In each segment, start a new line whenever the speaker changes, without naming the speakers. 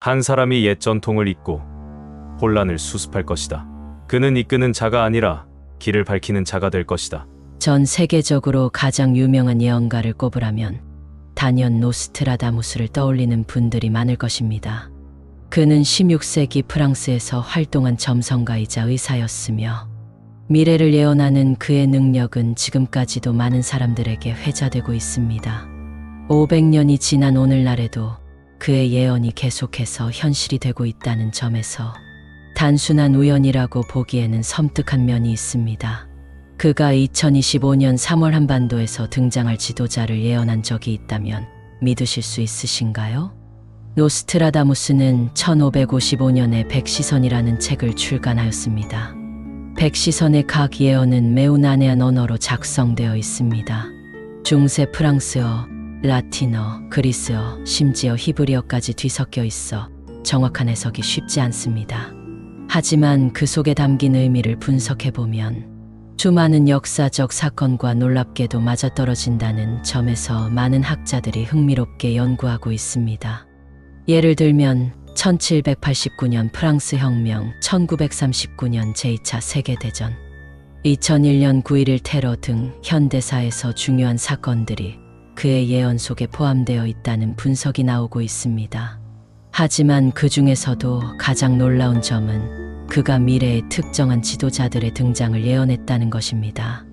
한 사람이 옛 전통을 잇고 혼란을 수습할 것이다. 그는 이끄는 자가 아니라 길을 밝히는 자가 될 것이다.
전 세계적으로 가장 유명한 예언가를 꼽으라면 단연 노스트라다무스를 떠올리는 분들이 많을 것입니다. 그는 16세기 프랑스에서 활동한 점성가이자 의사였으며 미래를 예언하는 그의 능력은 지금까지도 많은 사람들에게 회자되고 있습니다. 500년이 지난 오늘날에도 그의 예언이 계속해서 현실이 되고 있다는 점에서 단순한 우연이라고 보기에는 섬뜩한 면이 있습니다. 그가 2025년 3월 한반도에서 등장할 지도자를 예언한 적이 있다면 믿으실 수 있으신가요? 노스트라다무스는 1555년에 백시선이라는 책을 출간하였습니다. 백시선의 각 예언은 매우 난해한 언어로 작성되어 있습니다. 중세 프랑스어, 라틴어, 그리스어, 심지어 히브리어까지 뒤섞여 있어 정확한 해석이 쉽지 않습니다. 하지만 그 속에 담긴 의미를 분석해보면 수많은 역사적 사건과 놀랍게도 맞아떨어진다는 점에서 많은 학자들이 흥미롭게 연구하고 있습니다. 예를 들면 1789년 프랑스 혁명, 1939년 제2차 세계대전, 2001년 9.11 테러 등 현대사에서 중요한 사건들이 그의 예언 속에 포함되어 있다는 분석이 나오고 있습니다. 하지만 그 중에서도 가장 놀라운 점은 그가 미래의 특정한 지도자들의 등장을 예언했다는 것입니다.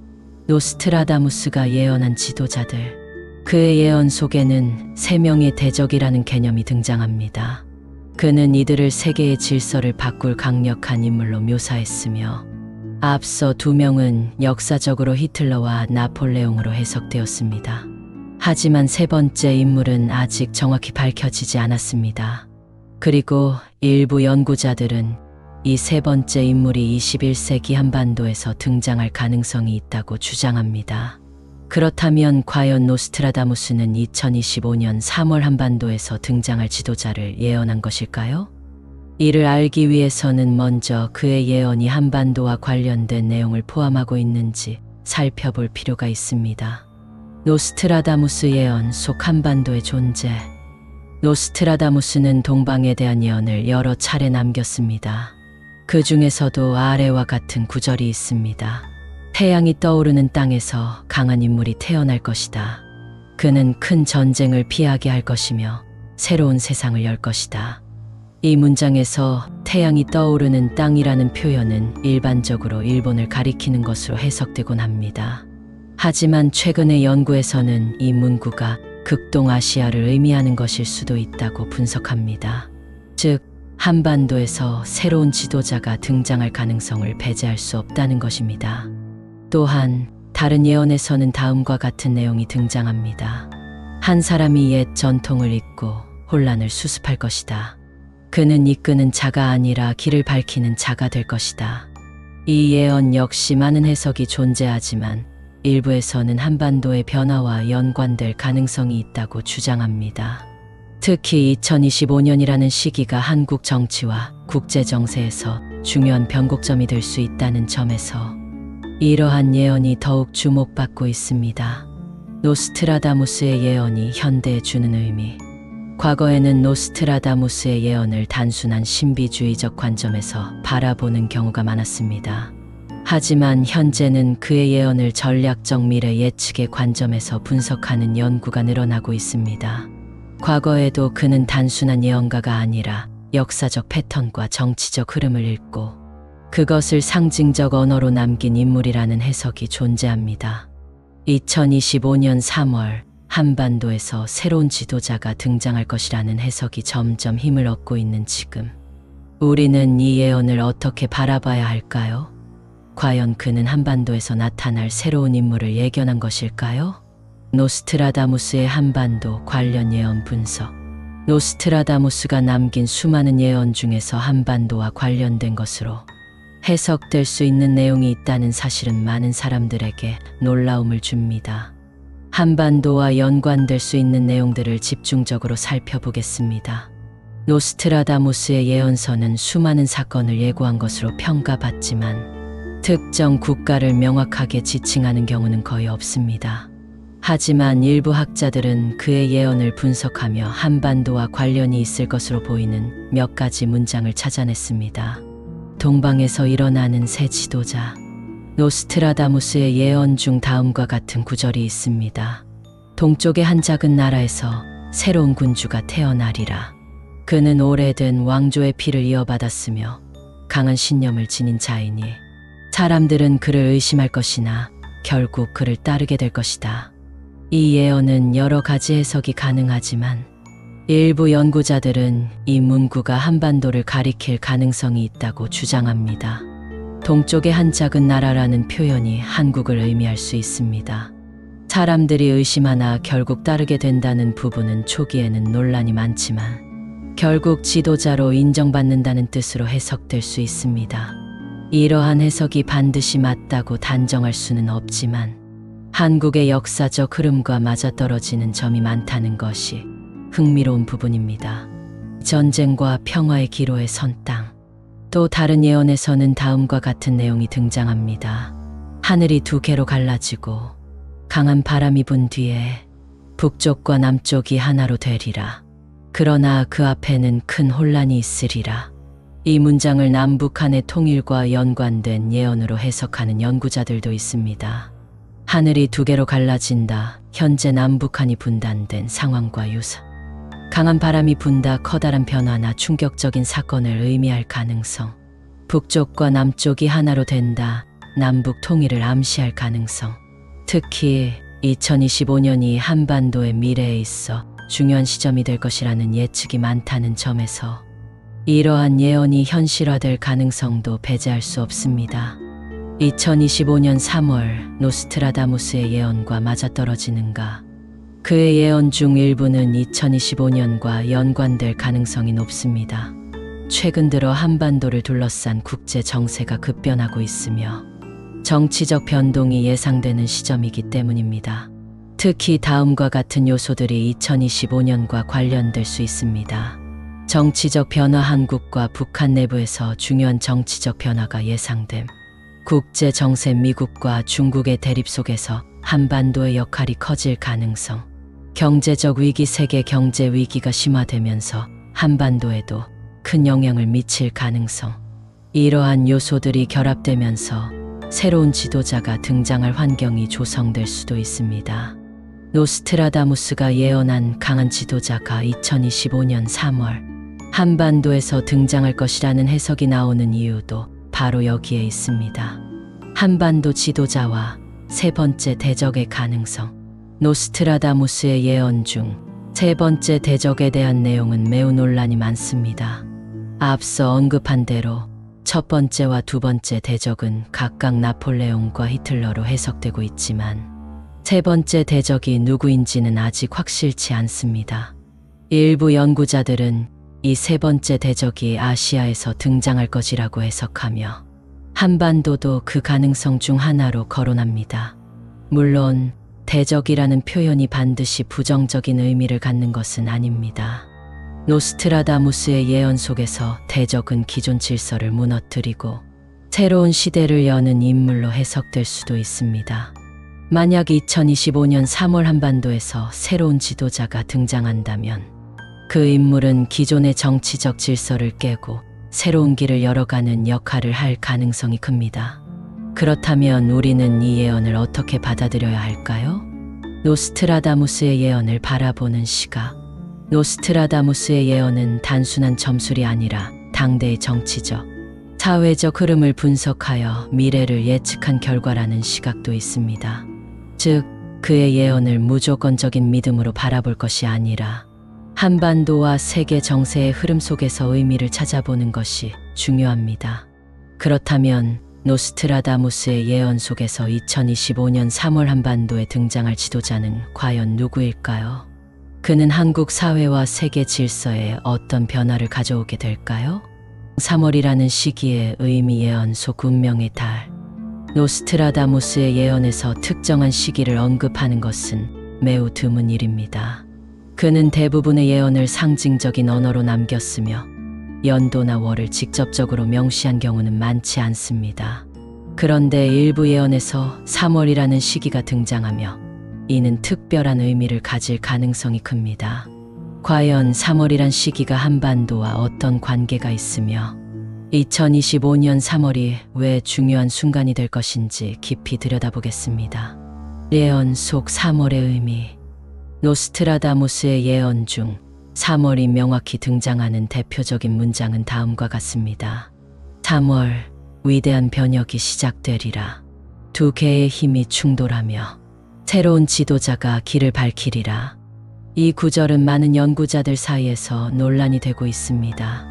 노스트라다무스가 예언한 지도자들. 그의 예언 속에는 세 명의 대적이라는 개념이 등장합니다. 그는 이들을 세계의 질서를 바꿀 강력한 인물로 묘사했으며 앞서 두 명은 역사적으로 히틀러와 나폴레옹으로 해석되었습니다. 하지만 세 번째 인물은 아직 정확히 밝혀지지 않았습니다. 그리고 일부 연구자들은 이 세 번째 인물이 21세기 한반도에서 등장할 가능성이 있다고 주장합니다. 그렇다면 과연 노스트라다무스는 2025년 3월 한반도에서 등장할 지도자를 예언한 것일까요? 이를 알기 위해서는 먼저 그의 예언이 한반도와 관련된 내용을 포함하고 있는지 살펴볼 필요가 있습니다. 노스트라다무스 예언 속 한반도의 존재. 노스트라다무스는 동방에 대한 예언을 여러 차례 남겼습니다. 그 중에서도 아래와 같은 구절이 있습니다. 태양이 떠오르는 땅에서 강한 인물이 태어날 것이다. 그는 큰 전쟁을 피하게 할 것이며 새로운 세상을 열 것이다. 이 문장에서 태양이 떠오르는 땅이라는 표현은 일반적으로 일본을 가리키는 것으로 해석되곤 합니다. 하지만 최근의 연구에서는 이 문구가 극동아시아를 의미하는 것일 수도 있다고 분석합니다. 즉, 한반도에서 새로운 지도자가 등장할 가능성을 배제할 수 없다는 것입니다. 또한 다른 예언에서는 다음과 같은 내용이 등장합니다. 한 사람이 옛 전통을 잇고 혼란을 수습할 것이다. 그는 이끄는 자가 아니라 길을 밝히는 자가 될 것이다. 이 예언 역시 많은 해석이 존재하지만 일부에서는 한반도의 변화와 연관될 가능성이 있다고 주장합니다. 특히 2025년이라는 시기가 한국 정치와 국제 정세에서 중요한 변곡점이 될 수 있다는 점에서 이러한 예언이 더욱 주목받고 있습니다. 노스트라다무스의 예언이 현대에 주는 의미. 과거에는 노스트라다무스의 예언을 단순한 신비주의적 관점에서 바라보는 경우가 많았습니다. 하지만 현재는 그의 예언을 전략적 미래 예측의 관점에서 분석하는 연구가 늘어나고 있습니다. 과거에도 그는 단순한 예언가가 아니라 역사적 패턴과 정치적 흐름을 읽고 그것을 상징적 언어로 남긴 인물이라는 해석이 존재합니다. 2025년 3월 한반도에서 새로운 지도자가 등장할 것이라는 해석이 점점 힘을 얻고 있는 지금, 우리는 이 예언을 어떻게 바라봐야 할까요? 과연 그는 한반도에서 나타날 새로운 인물을 예견한 것일까요? 노스트라다무스의 한반도 관련 예언 분석. 노스트라다무스가 남긴 수많은 예언 중에서 한반도와 관련된 것으로 해석될 수 있는 내용이 있다는 사실은 많은 사람들에게 놀라움을 줍니다. 한반도와 연관될 수 있는 내용들을 집중적으로 살펴보겠습니다. 노스트라다무스의 예언서는 수많은 사건을 예고한 것으로 평가받지만 특정 국가를 명확하게 지칭하는 경우는 거의 없습니다. 하지만 일부 학자들은 그의 예언을 분석하며 한반도와 관련이 있을 것으로 보이는 몇 가지 문장을 찾아냈습니다. 동방에서 일어나는 새 지도자. 노스트라다무스의 예언 중 다음과 같은 구절이 있습니다. 동쪽의 한 작은 나라에서 새로운 군주가 태어나리라. 그는 오래된 왕조의 피를 이어받았으며 강한 신념을 지닌 자이니 사람들은 그를 의심할 것이나 결국 그를 따르게 될 것이다. 이 예언은 여러 가지 해석이 가능하지만 일부 연구자들은 이 문구가 한반도를 가리킬 가능성이 있다고 주장합니다. 동쪽의 한 작은 나라라는 표현이 한국을 의미할 수 있습니다. 사람들이 의심하나 결국 따르게 된다는 부분은 초기에는 논란이 많지만 결국 지도자로 인정받는다는 뜻으로 해석될 수 있습니다. 이러한 해석이 반드시 맞다고 단정할 수는 없지만 한국의 역사적 흐름과 맞아떨어지는 점이 많다는 것이 흥미로운 부분입니다. 전쟁과 평화의 기로에 선 땅. 또 다른 예언에서는 다음과 같은 내용이 등장합니다. 하늘이 두 개로 갈라지고 강한 바람이 분 뒤에 북쪽과 남쪽이 하나로 되리라. 그러나 그 앞에는 큰 혼란이 있으리라. 이 문장을 남북한의 통일과 연관된 예언으로 해석하는 연구자들도 있습니다. 하늘이 두 개로 갈라진다. 현재 남북한이 분단된 상황과 유사. 강한 바람이 분다. 커다란 변화나 충격적인 사건을 의미할 가능성. 북쪽과 남쪽이 하나로 된다. 남북 통일을 암시할 가능성. 특히 2025년이 한반도의 미래에 있어 중요한 시점이 될 것이라는 예측이 많다는 점에서 이러한 예언이 현실화될 가능성도 배제할 수 없습니다. 2025년 3월 노스트라다무스의 예언과 맞아떨어지는가? 그의 예언 중 일부는 2025년과 연관될 가능성이 높습니다. 최근 들어 한반도를 둘러싼 국제 정세가 급변하고 있으며 정치적 변동이 예상되는 시점이기 때문입니다. 특히 다음과 같은 요소들이 2025년과 관련될 수 있습니다. 정치적 변화. 한국과 북한 내부에서 중요한 정치적 변화가 예상됨. 국제 정세. 미국과 중국의 대립 속에서 한반도의 역할이 커질 가능성. 경제적 위기. 세계 경제 위기가 심화되면서 한반도에도 큰 영향을 미칠 가능성. 이러한 요소들이 결합되면서 새로운 지도자가 등장할 환경이 조성될 수도 있습니다. 노스트라다무스가 예언한 강한 지도자가 2025년 3월 한반도에서 등장할 것이라는 해석이 나오는 이유도 바로 여기에 있습니다. 한반도 지도자와 세 번째 대적의 가능성. 노스트라다무스의 예언 중 세 번째 대적에 대한 내용은 매우 논란이 많습니다. 앞서 언급한 대로 첫 번째와 두 번째 대적은 각각 나폴레옹과 히틀러로 해석되고 있지만 세 번째 대적이 누구인지는 아직 확실치 않습니다. 일부 연구자들은 이 세 번째 대적이 아시아에서 등장할 것이라고 해석하며 한반도도 그 가능성 중 하나로 거론합니다. 물론 대적이라는 표현이 반드시 부정적인 의미를 갖는 것은 아닙니다. 노스트라다무스의 예언 속에서 대적은 기존 질서를 무너뜨리고 새로운 시대를 여는 인물로 해석될 수도 있습니다. 만약 2025년 3월 한반도에서 새로운 지도자가 등장한다면 그 인물은 기존의 정치적 질서를 깨고 새로운 길을 열어가는 역할을 할 가능성이 큽니다. 그렇다면 우리는 이 예언을 어떻게 받아들여야 할까요? 노스트라다무스의 예언을 바라보는 시각. 노스트라다무스의 예언은 단순한 점술이 아니라 당대의 정치적, 사회적 흐름을 분석하여 미래를 예측한 결과라는 시각도 있습니다. 즉, 그의 예언을 무조건적인 믿음으로 바라볼 것이 아니라 한반도와 세계 정세의 흐름 속에서 의미를 찾아보는 것이 중요합니다. 그렇다면 노스트라다무스의 예언 속에서 2025년 3월 한반도에 등장할 지도자는 과연 누구일까요? 그는 한국 사회와 세계 질서에 어떤 변화를 가져오게 될까요? 3월이라는 시기의 의미. 예언 속 운명의 달. 노스트라다무스의 예언에서 특정한 시기를 언급하는 것은 매우 드문 일입니다. 그는 대부분의 예언을 상징적인 언어로 남겼으며 연도나 월을 직접적으로 명시한 경우는 많지 않습니다. 그런데 일부 예언에서 3월이라는 시기가 등장하며 이는 특별한 의미를 가질 가능성이 큽니다. 과연 3월이란 시기가 한반도와 어떤 관계가 있으며 2025년 3월이 왜 중요한 순간이 될 것인지 깊이 들여다보겠습니다. 예언 속 3월의 의미. 노스트라다무스의 예언 중 3월이 명확히 등장하는 대표적인 문장은 다음과 같습니다. 3월, 위대한 변혁이 시작되리라. 두 개의 힘이 충돌하며 새로운 지도자가 길을 밝히리라. 이 구절은 많은 연구자들 사이에서 논란이 되고 있습니다.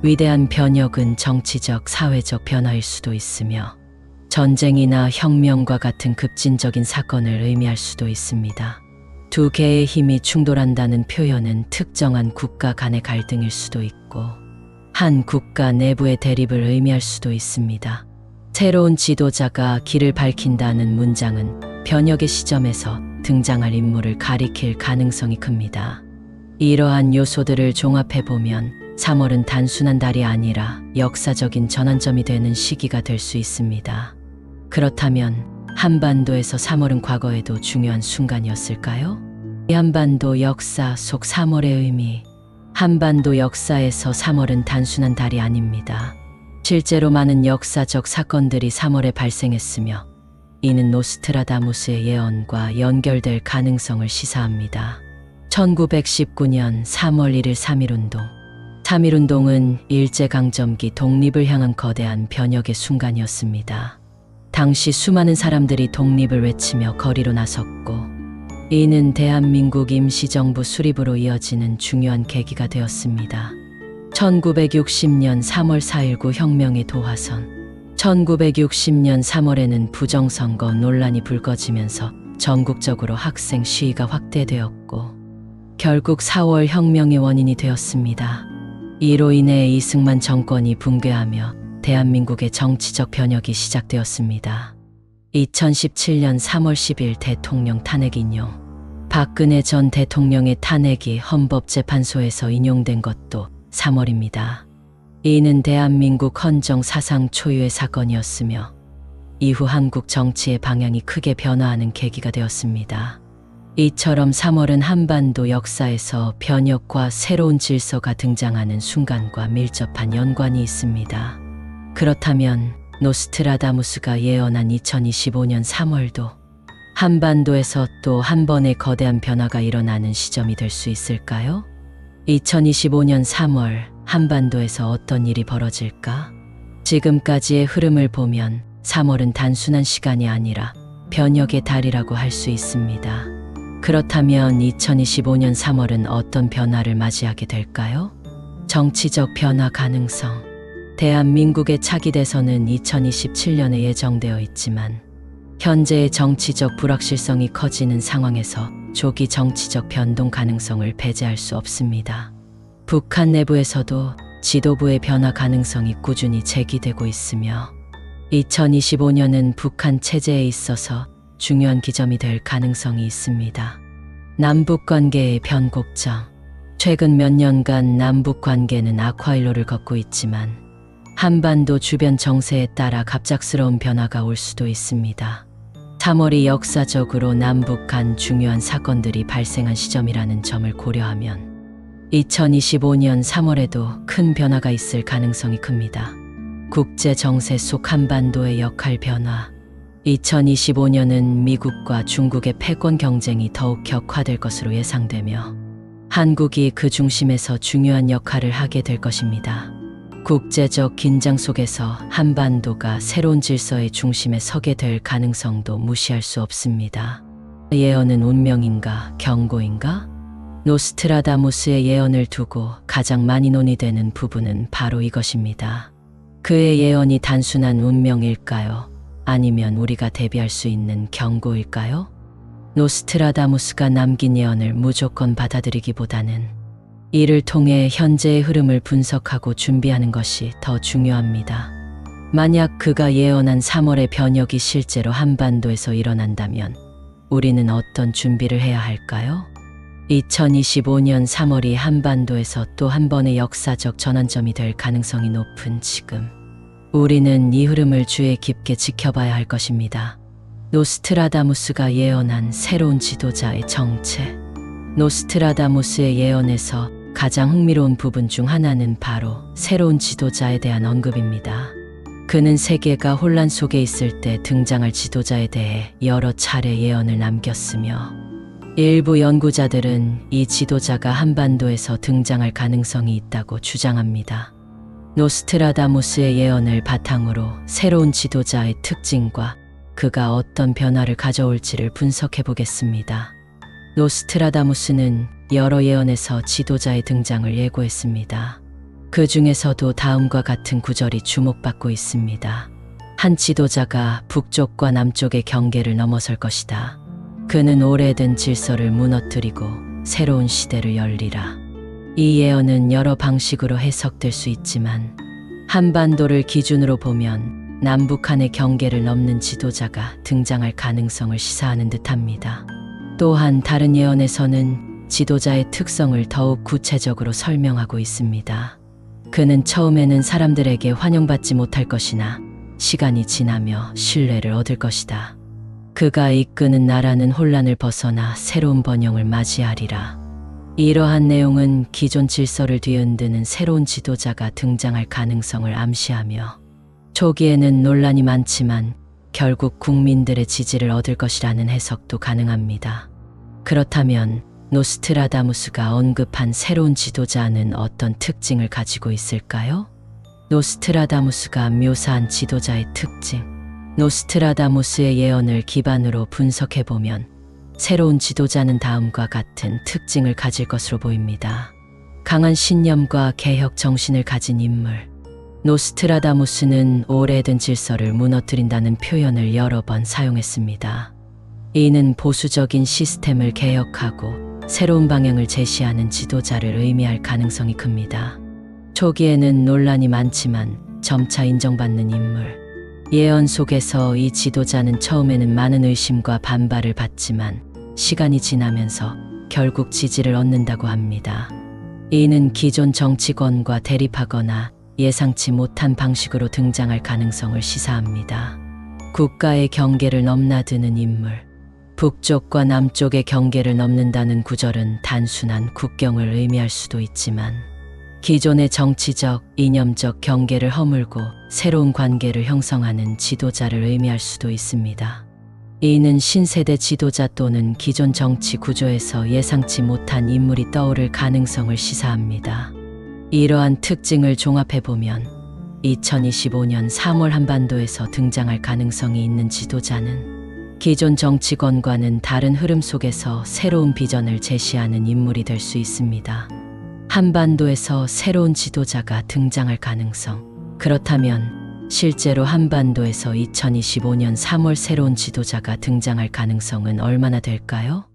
위대한 변혁은 정치적, 사회적 변화일 수도 있으며 전쟁이나 혁명과 같은 급진적인 사건을 의미할 수도 있습니다. 두 개의 힘이 충돌한다는 표현은 특정한 국가 간의 갈등일 수도 있고 한 국가 내부의 대립을 의미할 수도 있습니다. 새로운 지도자가 길을 밝힌다는 문장은 변혁의 시점에서 등장할 인물을 가리킬 가능성이 큽니다. 이러한 요소들을 종합해보면 3월은 단순한 달이 아니라 역사적인 전환점이 되는 시기가 될 수 있습니다. 그렇다면 한반도에서 3월은 과거에도 중요한 순간이었을까요? 한반도 역사 속 3월의 의미. 한반도 역사에서 3월은 단순한 달이 아닙니다. 실제로 많은 역사적 사건들이 3월에 발생했으며 이는 노스트라다무스의 예언과 연결될 가능성을 시사합니다. 1919년 3월 1일 3.1운동. 3.1운동은 일제강점기 독립을 향한 거대한 변혁의 순간이었습니다. 당시 수많은 사람들이 독립을 외치며 거리로 나섰고 이는 대한민국 임시정부 수립으로 이어지는 중요한 계기가 되었습니다. 1960년 3월 4.19 혁명의 도화선. 1960년 3월에는 부정선거 논란이 불거지면서 전국적으로 학생 시위가 확대되었고 결국 4월 혁명의 원인이 되었습니다. 이로 인해 이승만 정권이 붕괴하며 대한민국의 정치적 변혁이 시작되었습니다. 2017년 3월 10일 대통령 탄핵 인용. 박근혜 전 대통령의 탄핵이 헌법재판소에서 인용된 것도 3월입니다. 이는 대한민국 헌정 사상 초유의 사건이었으며 이후 한국 정치의 방향이 크게 변화하는 계기가 되었습니다. 이처럼 3월은 한반도 역사에서 변혁과 새로운 질서가 등장하는 순간과 밀접한 연관이 있습니다. 그렇다면 노스트라다무스가 예언한 2025년 3월도 한반도에서 또 한 번의 거대한 변화가 일어나는 시점이 될 수 있을까요? 2025년 3월 한반도에서 어떤 일이 벌어질까? 지금까지의 흐름을 보면 3월은 단순한 시간이 아니라 변혁의 달이라고 할 수 있습니다. 그렇다면 2025년 3월은 어떤 변화를 맞이하게 될까요? 정치적 변화 가능성. 대한민국의 차기 대선은 2027년에 예정되어 있지만 현재의 정치적 불확실성이 커지는 상황에서 조기 정치적 변동 가능성을 배제할 수 없습니다. 북한 내부에서도 지도부의 변화 가능성이 꾸준히 제기되고 있으며 2025년은 북한 체제에 있어서 중요한 기점이 될 가능성이 있습니다. 남북 관계의 변곡점. 최근 몇 년간 남북 관계는 악화일로를 걷고 있지만 한반도 주변 정세에 따라 갑작스러운 변화가 올 수도 있습니다. 3월이 역사적으로 남북 간 중요한 사건들이 발생한 시점이라는 점을 고려하면 2025년 3월에도 큰 변화가 있을 가능성이 큽니다. 국제 정세 속 한반도의 역할 변화. 2025년은 미국과 중국의 패권 경쟁이 더욱 격화될 것으로 예상되며 한국이 그 중심에서 중요한 역할을 하게 될 것입니다. 국제적 긴장 속에서 한반도가 새로운 질서의 중심에 서게 될 가능성도 무시할 수 없습니다. 예언은 운명인가, 경고인가? 노스트라다무스의 예언을 두고 가장 많이 논의되는 부분은 바로 이것입니다. 그의 예언이 단순한 운명일까요? 아니면 우리가 대비할 수 있는 경고일까요? 노스트라다무스가 남긴 예언을 무조건 받아들이기보다는 이를 통해 현재의 흐름을 분석하고 준비하는 것이 더 중요합니다. 만약 그가 예언한 3월의 변혁이 실제로 한반도에서 일어난다면 우리는 어떤 준비를 해야 할까요? 2025년 3월이 한반도에서 또 한 번의 역사적 전환점이 될 가능성이 높은 지금 우리는 이 흐름을 주의 깊게 지켜봐야 할 것입니다. 노스트라다무스가 예언한 새로운 지도자의 정체. 노스트라다무스의 예언에서 가장 흥미로운 부분 중 하나는 바로 새로운 지도자에 대한 언급입니다. 그는 세계가 혼란 속에 있을 때 등장할 지도자에 대해 여러 차례 예언을 남겼으며, 일부 연구자들은 이 지도자가 한반도에서 등장할 가능성이 있다고 주장합니다. 노스트라다무스의 예언을 바탕으로 새로운 지도자의 특징과 그가 어떤 변화를 가져올지를 분석해 보겠습니다. 노스트라다무스는 여러 예언에서 지도자의 등장을 예고했습니다. 그 중에서도 다음과 같은 구절이 주목받고 있습니다. 한 지도자가 북쪽과 남쪽의 경계를 넘어설 것이다. 그는 오래된 질서를 무너뜨리고 새로운 시대를 열리라. 이 예언은 여러 방식으로 해석될 수 있지만, 한반도를 기준으로 보면 남북한의 경계를 넘는 지도자가 등장할 가능성을 시사하는 듯합니다. 또한 다른 예언에서는 지도자의 특성을 더욱 구체적으로 설명하고 있습니다. 그는 처음에는 사람들에게 환영받지 못할 것이나 시간이 지나며 신뢰를 얻을 것이다. 그가 이끄는 나라는 혼란을 벗어나 새로운 번영을 맞이하리라. 이러한 내용은 기존 질서를 뒤흔드는 새로운 지도자가 등장할 가능성을 암시하며, 초기에는 논란이 많지만 결국 국민들의 지지를 얻을 것이라는 해석도 가능합니다. 그렇다면 노스트라다무스가 언급한 새로운 지도자는 어떤 특징을 가지고 있을까요? 노스트라다무스가 묘사한 지도자의 특징. 노스트라다무스의 예언을 기반으로 분석해보면 새로운 지도자는 다음과 같은 특징을 가질 것으로 보입니다. 강한 신념과 개혁 정신을 가진 인물. 노스트라다무스는 오래된 질서를 무너뜨린다는 표현을 여러 번 사용했습니다. 이는 보수적인 시스템을 개혁하고 새로운 방향을 제시하는 지도자를 의미할 가능성이 큽니다. 초기에는 논란이 많지만 점차 인정받는 인물. 예언 속에서 이 지도자는 처음에는 많은 의심과 반발을 받지만 시간이 지나면서 결국 지지를 얻는다고 합니다. 이는 기존 정치권과 대립하거나 예상치 못한 방식으로 등장할 가능성을 시사합니다. 국가의 경계를 넘나드는 인물. 북쪽과 남쪽의 경계를 넘는다는 구절은 단순한 국경을 의미할 수도 있지만, 기존의 정치적, 이념적 경계를 허물고 새로운 관계를 형성하는 지도자를 의미할 수도 있습니다. 이는 신세대 지도자 또는 기존 정치 구조에서 예상치 못한 인물이 떠오를 가능성을 시사합니다. 이러한 특징을 종합해보면 2025년 3월 한반도에서 등장할 가능성이 있는 지도자는 기존 정치권과는 다른 흐름 속에서 새로운 비전을 제시하는 인물이 될 수 있습니다. 한반도에서 새로운 지도자가 등장할 가능성. 그렇다면 실제로 한반도에서 2025년 3월 새로운 지도자가 등장할 가능성은 얼마나 될까요?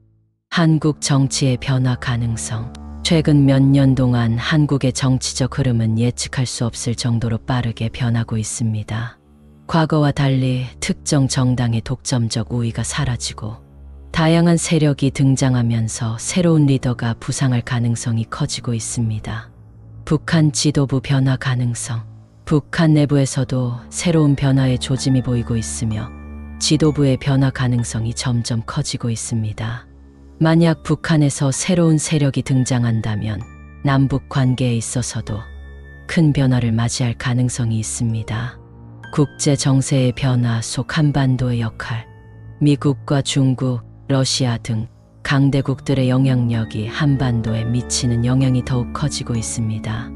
한국 정치의 변화 가능성. 최근 몇 년 동안 한국의 정치적 흐름은 예측할 수 없을 정도로 빠르게 변하고 있습니다. 과거와 달리 특정 정당의 독점적 우위가 사라지고 다양한 세력이 등장하면서 새로운 리더가 부상할 가능성이 커지고 있습니다. 북한 지도부 변화 가능성. 북한 내부에서도 새로운 변화의 조짐이 보이고 있으며 지도부의 변화 가능성이 점점 커지고 있습니다. 만약 북한에서 새로운 세력이 등장한다면 남북 관계에 있어서도 큰 변화를 맞이할 가능성이 있습니다. 국제 정세의 변화 속 한반도의 역할, 미국과 중국, 러시아 등 강대국들의 영향력이 한반도에 미치는 영향이 더욱 커지고 있습니다.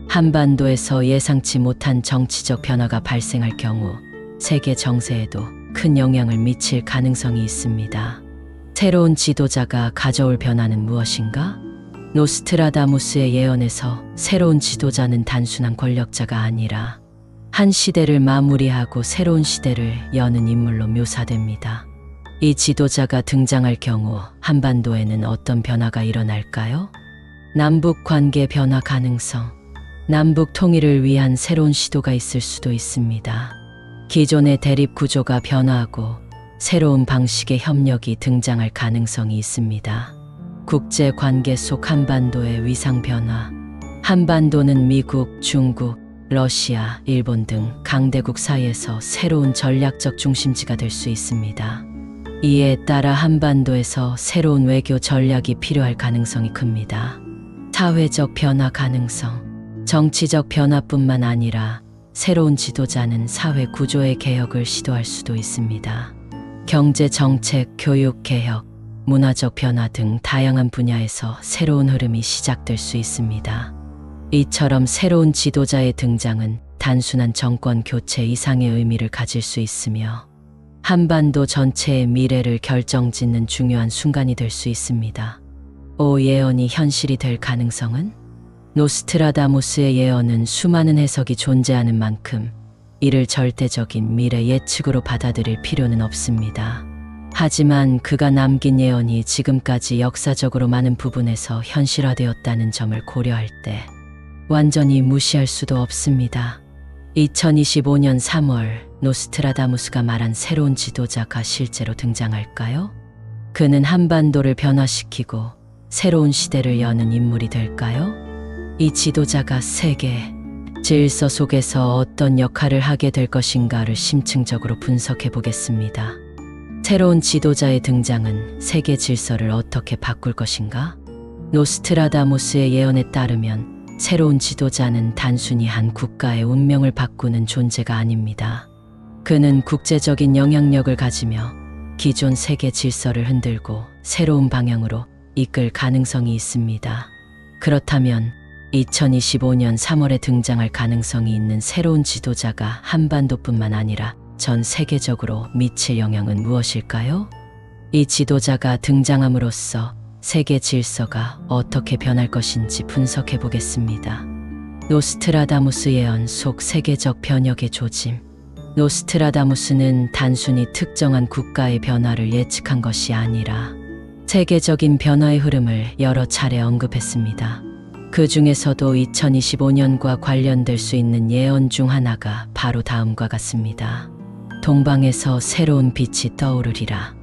한반도에서 예상치 못한 정치적 변화가 발생할 경우 세계 정세에도 큰 영향을 미칠 가능성이 있습니다. 새로운 지도자가 가져올 변화는 무엇인가? 노스트라다무스의 예언에서 새로운 지도자는 단순한 권력자가 아니라 한 시대를 마무리하고 새로운 시대를 여는 인물로 묘사됩니다. 이 지도자가 등장할 경우 한반도에는 어떤 변화가 일어날까요? 남북 관계 변화 가능성. 남북 통일을 위한 새로운 시도가 있을 수도 있습니다. 기존의 대립 구조가 변화하고 새로운 방식의 협력이 등장할 가능성이 있습니다. 국제 관계 속 한반도의 위상 변화. 한반도는 미국, 중국, 러시아, 일본 등 강대국 사이에서 새로운 전략적 중심지가 될 수 있습니다. 이에 따라 한반도에서 새로운 외교 전략이 필요할 가능성이 큽니다. 사회적 변화 가능성, 정치적 변화뿐만 아니라 새로운 지도자는 사회 구조의 개혁을 시도할 수도 있습니다. 경제 정책, 교육 개혁, 문화적 변화 등 다양한 분야에서 새로운 흐름이 시작될 수 있습니다. 이처럼 새로운 지도자의 등장은 단순한 정권 교체 이상의 의미를 가질 수 있으며 한반도 전체의 미래를 결정짓는 중요한 순간이 될 수 있습니다. 예언이 현실이 될 가능성은? 노스트라다무스의 예언은 수많은 해석이 존재하는 만큼 이를 절대적인 미래 예측으로 받아들일 필요는 없습니다. 하지만 그가 남긴 예언이 지금까지 역사적으로 많은 부분에서 현실화되었다는 점을 고려할 때 완전히 무시할 수도 없습니다. 2025년 3월 노스트라다무스가 말한 새로운 지도자가 실제로 등장할까요? 그는 한반도를 변화시키고 새로운 시대를 여는 인물이 될까요? 이 지도자가 세계 질서 속에서 어떤 역할을 하게 될 것인가를 심층적으로 분석해 보겠습니다. 새로운 지도자의 등장은 세계 질서를 어떻게 바꿀 것인가? 노스트라다무스의 예언에 따르면 새로운 지도자는 단순히 한 국가의 운명을 바꾸는 존재가 아닙니다. 그는 국제적인 영향력을 가지며 기존 세계 질서를 흔들고 새로운 방향으로 이끌 가능성이 있습니다. 그렇다면 2025년 3월에 등장할 가능성이 있는 새로운 지도자가 한반도뿐만 아니라 전 세계적으로 미칠 영향은 무엇일까요? 이 지도자가 등장함으로써 세계 질서가 어떻게 변할 것인지 분석해 보겠습니다. 노스트라다무스 예언 속 세계적 변혁의 조짐. 노스트라다무스는 단순히 특정한 국가의 변화를 예측한 것이 아니라 세계적인 변화의 흐름을 여러 차례 언급했습니다. 그 중에서도 2025년과 관련될 수 있는 예언 중 하나가 바로 다음과 같습니다. 동방에서 새로운 빛이 떠오르리라.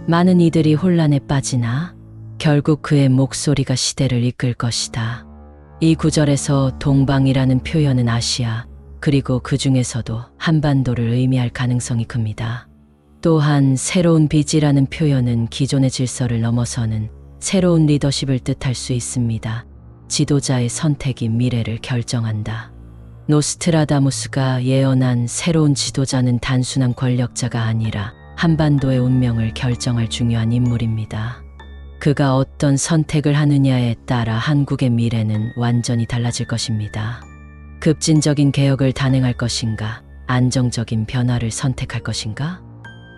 많은 이들이 혼란에 빠지나 결국 그의 목소리가 시대를 이끌 것이다. 이 구절에서 동방이라는 표현은 아시아, 그리고 그 중에서도 한반도를 의미할 가능성이 큽니다. 또한 새로운 빛이라는 표현은 기존의 질서를 넘어서는 새로운 리더십을 뜻할 수 있습니다. 지도자의 선택이 미래를 결정한다. 노스트라다무스가 예언한 새로운 지도자는 단순한 권력자가 아니라 한반도의 운명을 결정할 중요한 인물입니다. 그가 어떤 선택을 하느냐에 따라 한국의 미래는 완전히 달라질 것입니다. 급진적인 개혁을 단행할 것인가? 안정적인 변화를 선택할 것인가?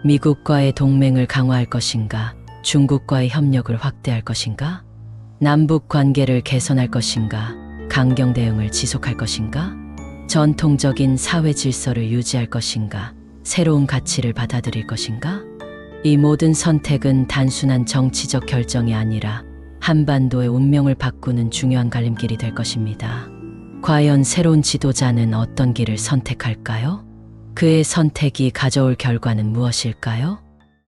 미국과의 동맹을 강화할 것인가? 중국과의 협력을 확대할 것인가? 남북 관계를 개선할 것인가? 강경 대응을 지속할 것인가? 전통적인 사회 질서를 유지할 것인가? 새로운 가치를 받아들일 것인가? 이 모든 선택은 단순한 정치적 결정이 아니라 한반도의 운명을 바꾸는 중요한 갈림길이 될 것입니다. 과연 새로운 지도자는 어떤 길을 선택할까요? 그의 선택이 가져올 결과는 무엇일까요?